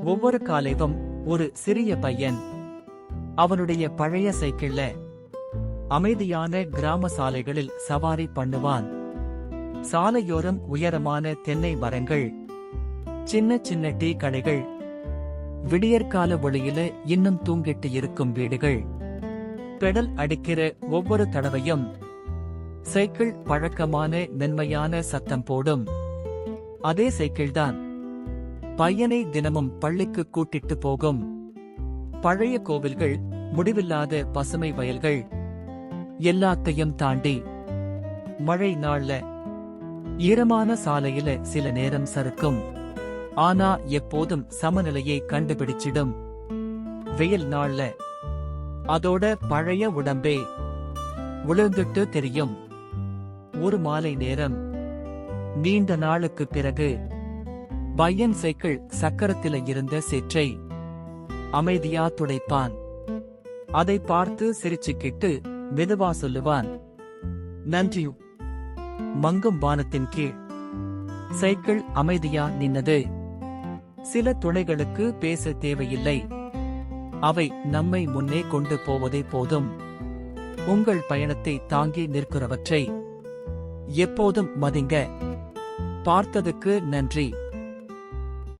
ஒவ்வொரு காலைவும் ஒரு சிறிய பையன் அவனுடைய பழைய சைக்கிள்ல அமைதியான கிராம சாலைகளில் சவாரி பண்ணுவான். சாலையோரம் உயரமான தென்னை மரங்கள், சின்ன சின்ன டீ கடைகள், விடியற்கால ஒளியில இன்னும் தூங்கிட்டு இருக்கும் வீடுகள். பெடல் அடிக்கிற ஒவ்வொரு தடவையும் சைக்கிள் பழக்கமான மென்மையான சத்தம் போடும். அதே சைக்கிள்தான் பையனை தினமும் பள்ளிக்கு கூட்டிட்டு போகும். பழைய கோவில்கள், முடிவில்லாத பசுமை வயல்கள், எல்லாத்தையும் தாண்டி மழை நாள்ல ஈரமான சாலையில சில நேரம் சறுக்கும். ஆனா எப்போதும் சமநிலையை கண்டுபிடிச்சிடும். வெயில் நாள்ல அதோட பழைய உடம்பே உளுந்துட்டு தெரியும். ஒரு மாலை நேரம் நீண்ட நாளுக்கு பிறகு பையன் சைக்கிள் சக்கரத்தில இருந்த சேற்றை அமைதியா துடைப்பான். அதை பார்த்து சிரிச்சுக்கிட்டு மெதுவா சொல்லுவான், நன்றி. மங்கும் வானத்தின் கீழ் சைக்கிள் அமைதியா நின்னது. சில துணைகளுக்கு பேச தேவையில்லை, அவை நம்மை முன்னே கொண்டு போவதே போதும். உங்கள் பயணத்தை தாங்கி நிற்கிறவற்றை எப்போதும் மதிங்க. பார்த்ததுக்கு நன்றி.